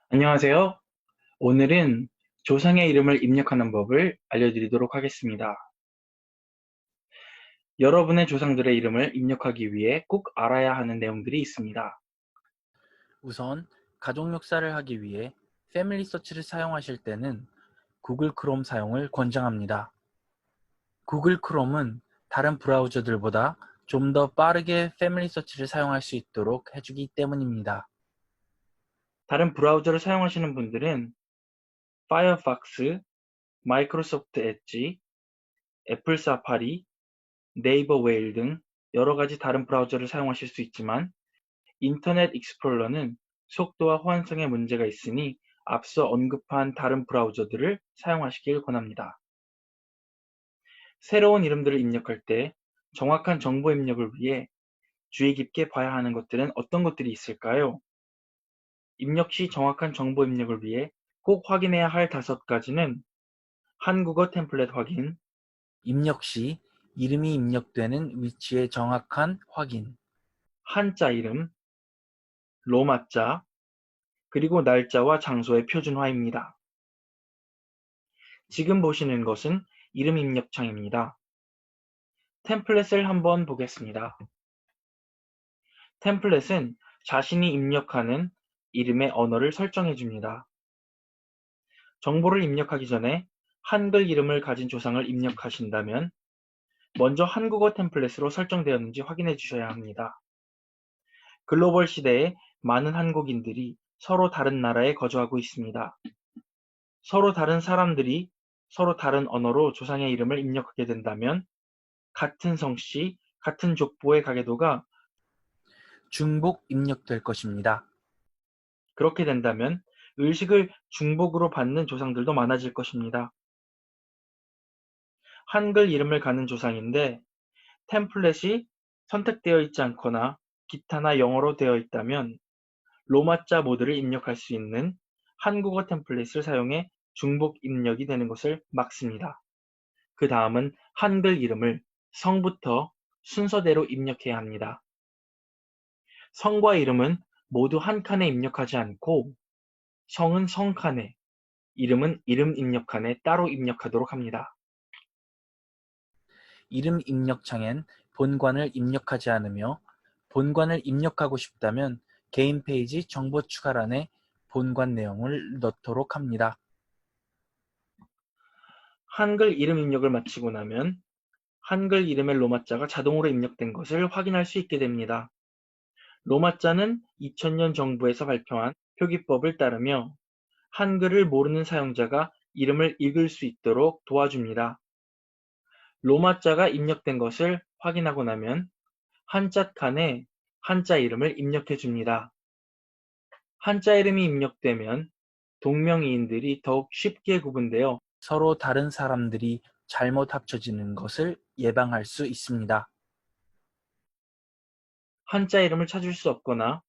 안녕하세요. 오늘은 조상의 이름을 입력하는 법을 알려드리도록 하겠습니다. 여러분의 조상들의 이름을 입력하기 위해 꼭 알아야 하는 내용들이 있습니다. 우선 가족 역사를 하기 위해 패밀리 서치를 사용하실 때는 구글 크롬 사용을 권장합니다. 구글 크롬은 다른 브라우저들보다 좀 더 빠르게 패밀리 서치를 사용할 수 있도록 해주기 때문입니다. 다른 브라우저를 사용하시는 분들은 파이어박스, 마이크로소프트 엣지, 애플 사파리, 네이버 웨일 등 여러 가지 다른 브라우저를 사용하실 수 있지만 인터넷 익스플로러는 속도와 호환성에 문제가 있으니 앞서 언급한 다른 브라우저들을 사용하시길 권합니다. 새로운 이름들을 입력할 때 정확한 정보 입력을 위해 주의 깊게 봐야 하는 것들은 어떤 것들이 있을까요? 입력 시 정확한 정보 입력을 위해 꼭 확인해야 할 5가지는 한국어 템플릿 확인, 입력 시 이름이 입력되는 위치의 정확한 확인, 한자 이름, 로마자, 그리고 날짜와 장소의 표준화입니다. 지금 보시는 것은 이름 입력 창입니다. 템플릿을 한번 보겠습니다. 템플릿은 자신이 입력하는 이름의 언어를 설정해 줍니다. 정보를 입력하기 전에 한글 이름을 가진 조상을 입력하신다면 먼저 한국어 템플릿으로 설정되었는지 확인해 주셔야 합니다. 글로벌 시대에 많은 한국인들이 서로 다른 나라에 거주하고 있습니다. 서로 다른 사람들이 서로 다른 언어로 조상의 이름을 입력하게 된다면 같은 성씨, 같은 족보의 가계도가 중복 입력될 것입니다. 그렇게 된다면 의식을 중복으로 받는 조상들도 많아질 것입니다. 한글 이름을 가는 조상인데 템플릿이 선택되어 있지 않거나 기타나 영어로 되어 있다면 로마자 모드를 입력할 수 있는 한국어 템플릿을 사용해 중복 입력이 되는 것을 막습니다. 그 다음은 한글 이름을 성부터 순서대로 입력해야 합니다. 성과 이름은 모두 한 칸에 입력하지 않고 성은 성칸에, 이름은 이름 입력칸에 따로 입력하도록 합니다. 이름 입력창엔 본관을 입력하지 않으며 본관을 입력하고 싶다면 개인 페이지 정보 추가란에 본관 내용을 넣도록 합니다. 한글 이름 입력을 마치고 나면 한글 이름의 로마자가 자동으로 입력된 것을 확인할 수 있게 됩니다. 로마자는 2000년 정부에서 발표한 표기법을 따르며 한글을 모르는 사용자가 이름을 읽을 수 있도록 도와줍니다. 로마자가 입력된 것을 확인하고 나면 한자 칸에 한자 이름을 입력해 줍니다. 한자 이름이 입력되면 동명이인들이 더욱 쉽게 구분되어 서로 다른 사람들이 잘못 합쳐지는 것을 예방할 수 있습니다. 한자 이름을 찾을 수 없거나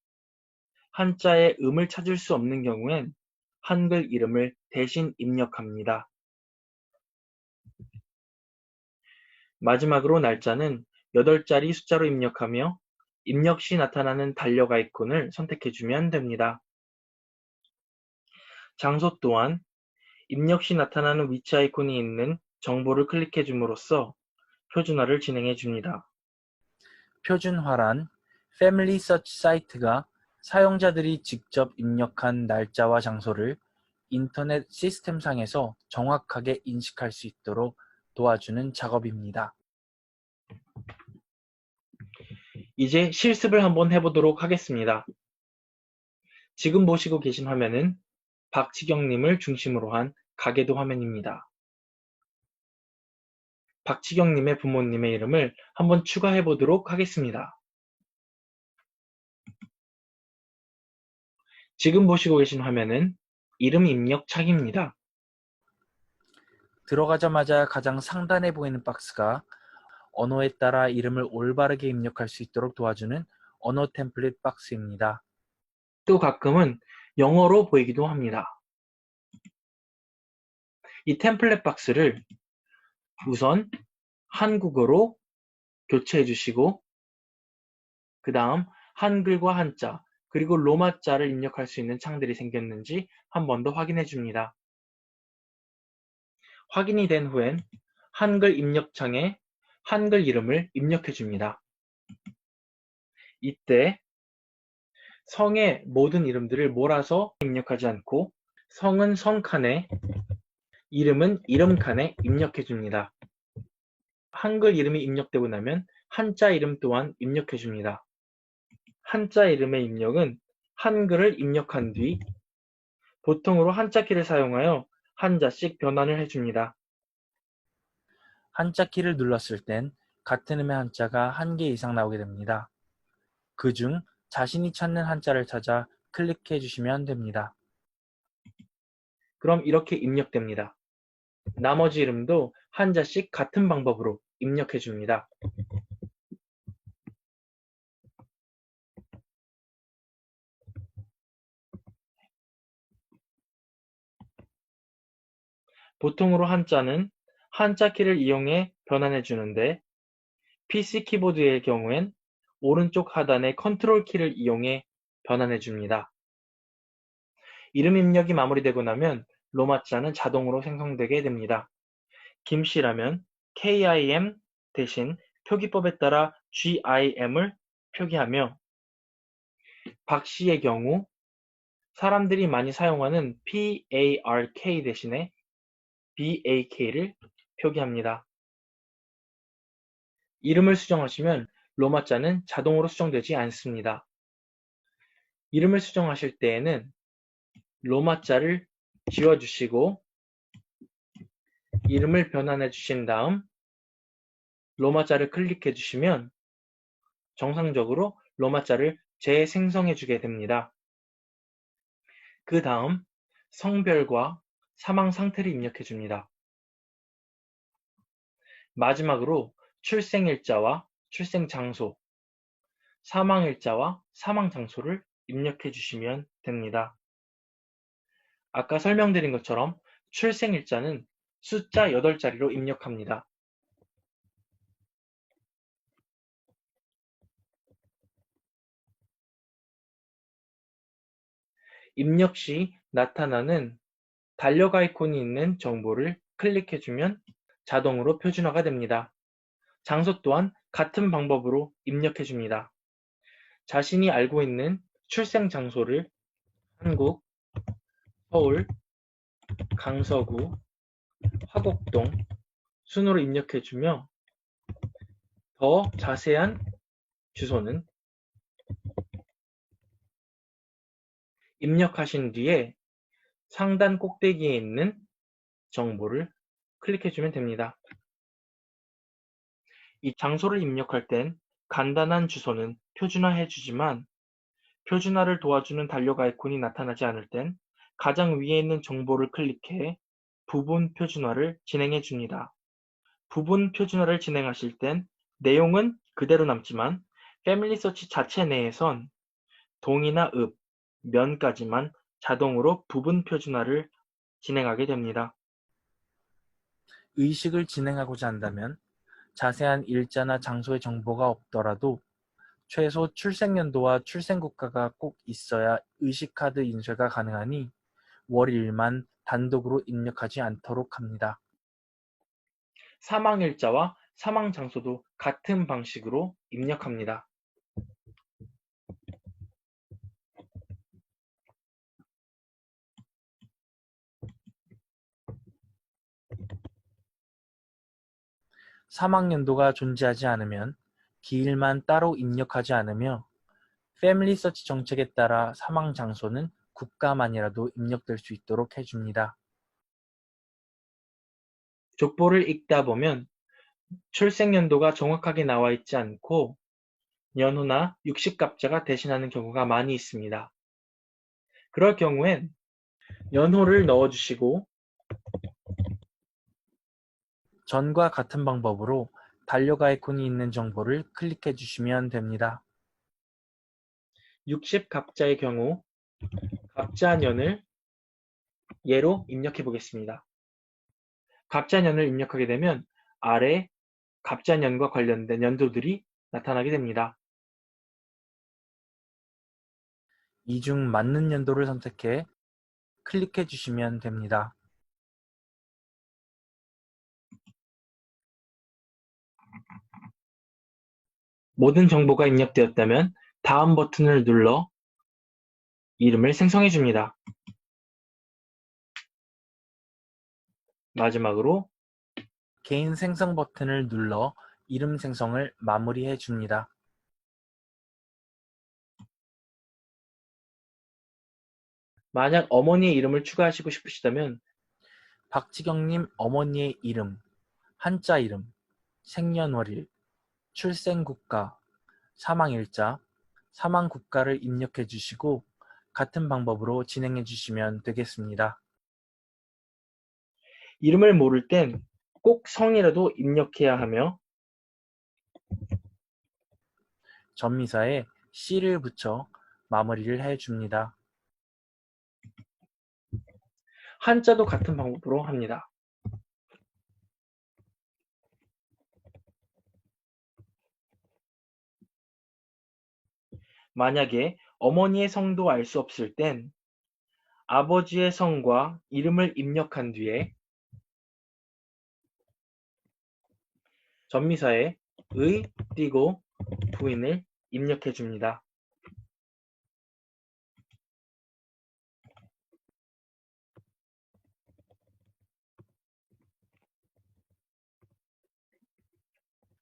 한자의 음을 찾을 수 없는 경우엔 한글 이름을 대신 입력합니다. 마지막으로 날짜는 8자리 숫자로 입력하며 입력 시 나타나는 달력 아이콘을 선택해주면 됩니다. 장소 또한 입력 시 나타나는 위치 아이콘이 있는 정보를 클릭해 줌으로써 표준화를 진행해 줍니다. 표준화란 패밀리 서치 사이트가 사용자들이 직접 입력한 날짜와 장소를 인터넷 시스템상에서 정확하게 인식할 수 있도록 도와주는 작업입니다. 이제 실습을 한번 해보도록 하겠습니다. 지금 보시고 계신 화면은 박지경님을 중심으로 한 가계도 화면입니다. 박지경님의 부모님의 이름을 한번 추가해 보도록 하겠습니다. 지금 보시고 계신 화면은 이름 입력 창입니다. 들어가자마자 가장 상단에 보이는 박스가 언어에 따라 이름을 올바르게 입력할 수 있도록 도와주는 언어 템플릿 박스입니다. 또 가끔은 영어로 보이기도 합니다. 이 템플릿 박스를 우선 한국어로 교체해 주시고 그 다음 한글과 한자, 그리고 로마자를 입력할 수 있는 창들이 생겼는지 한 번 더 확인해 줍니다. 확인이 된 후엔 한글 입력창에 한글 이름을 입력해 줍니다. 이때 성의 모든 이름들을 몰아서 입력하지 않고 성은 성칸에, 이름은 이름칸에 입력해 줍니다. 한글 이름이 입력되고 나면 한자 이름 또한 입력해 줍니다. 한자 이름의 입력은 한글을 입력한 뒤 보통으로 한자키를 사용하여 한자씩 변환을 해줍니다. 한자 키를 눌렀을 땐 같은 음의 한자가 1개 이상 나오게 됩니다. 그중 자신이 찾는 한자를 찾아 클릭해 주시면 됩니다. 그럼 이렇게 입력됩니다. 나머지 이름도 한자씩 같은 방법으로 입력해 줍니다. 보통으로 한자는 한자 키를 이용해 변환해 주는데 PC 키보드의 경우엔 오른쪽 하단의 컨트롤 키를 이용해 변환해 줍니다. 이름 입력이 마무리되고 나면 로마자는 자동으로 생성되게 됩니다. 김씨라면 KIM 대신 표기법에 따라 GIM을 표기하며 박씨의 경우 사람들이 많이 사용하는 PARK 대신에 BAK를 표기합니다. 이름을 수정하시면 로마자는 자동으로 수정되지 않습니다. 이름을 수정하실 때에는 로마자를 지워주시고 이름을 변환해 주신 다음 로마자를 클릭해 주시면 정상적으로 로마자를 재생성해 주게 됩니다. 그 다음 성별과 사망 상태를 입력해 줍니다. 마지막으로 출생일자와 출생장소, 사망일자와 사망장소를 입력해 주시면 됩니다. 아까 설명드린 것처럼 출생일자는 숫자 8자리로 입력합니다. 입력 시 나타나는 달력 아이콘이 있는 정보를 클릭해주면 자동으로 표준화가 됩니다. 장소 또한 같은 방법으로 입력해줍니다. 자신이 알고 있는 출생 장소를 한국, 서울, 강서구, 화곡동 순으로 입력해주며 더 자세한 주소는 입력하신 뒤에 상단 꼭대기에 있는 정보를 클릭해주면 됩니다. 이 장소를 입력할 땐 간단한 주소는 표준화해주지만 표준화를 도와주는 달력 아이콘이 나타나지 않을 땐 가장 위에 있는 정보를 클릭해 부분 표준화를 진행해 줍니다. 부분 표준화를 진행하실 땐 내용은 그대로 남지만 패밀리 서치 자체 내에선 동이나 읍, 면까지만 자동으로 부분 표준화를 진행하게 됩니다. 의식을 진행하고자 한다면 자세한 일자나 장소의 정보가 없더라도 최소 출생연도와 출생국가가 꼭 있어야 의식카드 인쇄가 가능하니 월일만 단독으로 입력하지 않도록 합니다. 사망일자와 사망장소도 같은 방식으로 입력합니다. 사망연도가 존재하지 않으면 기일만 따로 입력하지 않으며 패밀리 서치 정책에 따라 사망 장소는 국가만이라도 입력될 수 있도록 해줍니다. 족보를 읽다 보면 출생연도가 정확하게 나와 있지 않고 연호나 육식갑자가 대신하는 경우가 많이 있습니다. 그럴 경우엔 연호를 넣어주시고 전과 같은 방법으로 달력 아이콘이 있는 정보를 클릭해 주시면 됩니다. 육식갑자의 경우 갑자년을 예로 입력해 보겠습니다. 갑자년을 입력하게 되면 아래 갑자년과 관련된 연도들이 나타나게 됩니다. 이 중 맞는 연도를 선택해 클릭해 주시면 됩니다. 모든 정보가 입력되었다면 다음 버튼을 눌러 이름을 생성해 줍니다. 마지막으로 개인 생성 버튼을 눌러 이름 생성을 마무리해 줍니다. 만약 어머니의 이름을 추가하시고 싶으시다면 박지경님 어머니의 이름, 한자 이름, 생년월일, 출생국가, 사망일자, 사망국가를 입력해 주시고 같은 방법으로 진행해 주시면 되겠습니다. 이름을 모를 땐 꼭 성이라도 입력해야 하며 전미사에 C를 붙여 마무리를 해 줍니다. 한자도 같은 방법으로 합니다. 만약에 어머니의 성도 알 수 없을 땐 아버지의 성과 이름을 입력한 뒤에 전미사에 의 띄고 부인을 입력해 줍니다.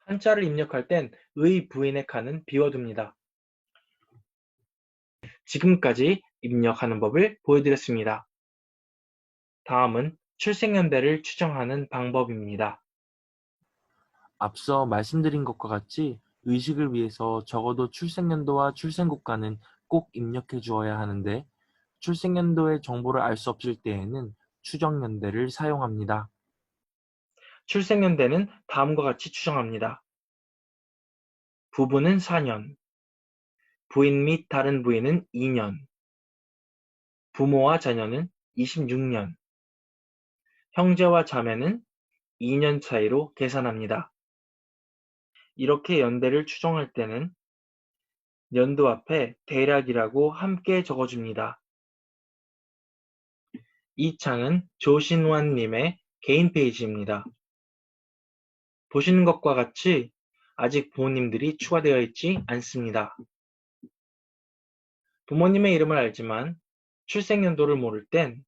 한자를 입력할 땐 의 부인의 칸은 비워둡니다. 지금까지 입력하는 법을 보여드렸습니다. 다음은 출생연대를 추정하는 방법입니다. 앞서 말씀드린 것과 같이 의식을 위해서 적어도 출생연도와 출생국가는 꼭 입력해 주어야 하는데 출생연도의 정보를 알 수 없을 때에는 추정연대를 사용합니다. 출생연대는 다음과 같이 추정합니다. 부부는 4년, 부인 및 다른 부인은 2년, 부모와 자녀는 26년, 형제와 자매는 2년 차이로 계산합니다. 이렇게 연대를 추정할 때는 연도 앞에 대략이라고 함께 적어줍니다. 이 창은 조신환님의 개인 페이지입니다. 보시는 것과 같이 아직 부모님들이 추가되어 있지 않습니다. 부모님의 이름을 알지만 출생연도를 모를 땐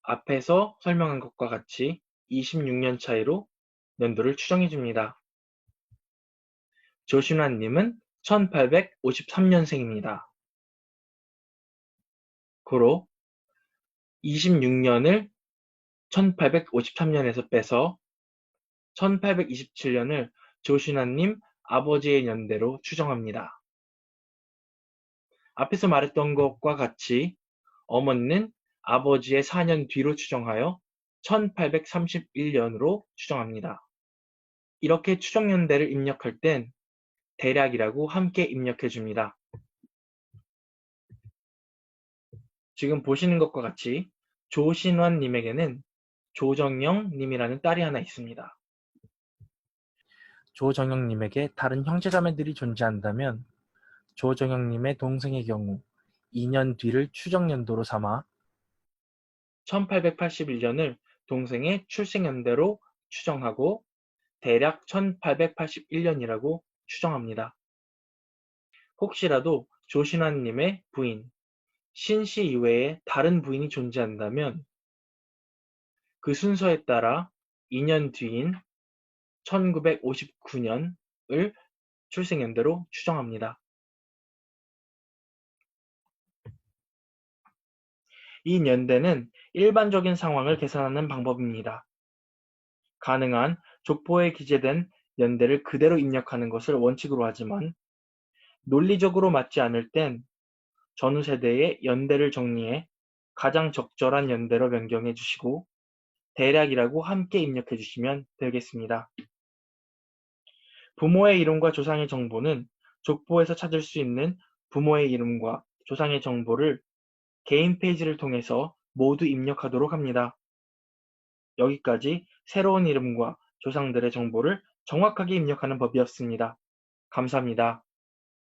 앞에서 설명한 것과 같이 26년 차이로 연도를 추정해줍니다. 조신환님은 1853년생입니다. 고로 26년을 1853년에서 빼서 1827년을 조신환님 아버지의 연대로 추정합니다. 앞에서 말했던 것과 같이 어머니는 아버지의 4년 뒤로 추정하여 1831년으로 추정합니다. 이렇게 추정연대를 입력할 땐 대략이라고 함께 입력해 줍니다. 지금 보시는 것과 같이 조신환님에게는 조정영님이라는 딸이 하나 있습니다. 조정영님에게 다른 형제자매들이 존재한다면 조정영님의 동생의 경우 2년 뒤를 추정연도로 삼아 1881년을 동생의 출생연대로 추정하고 대략 1881년이라고 추정합니다. 혹시라도 조신환님의 부인 신씨 이외에 다른 부인이 존재한다면 그 순서에 따라 2년 뒤인 1959년을 출생연대로 추정합니다. 이 연대는 일반적인 상황을 계산하는 방법입니다. 가능한 족보에 기재된 연대를 그대로 입력하는 것을 원칙으로 하지만 논리적으로 맞지 않을 땐 전후 세대의 연대를 정리해 가장 적절한 연대로 변경해 주시고 대략이라고 함께 입력해 주시면 되겠습니다. 부모의 이름과 조상의 정보는 족보에서 찾을 수 있는 부모의 이름과 조상의 정보를 개인 페이지를 통해서 모두 입력하도록 합니다. 여기까지 새로운 이름과 조상들의 정보를 정확하게 입력하는 법이었습니다. 감사합니다.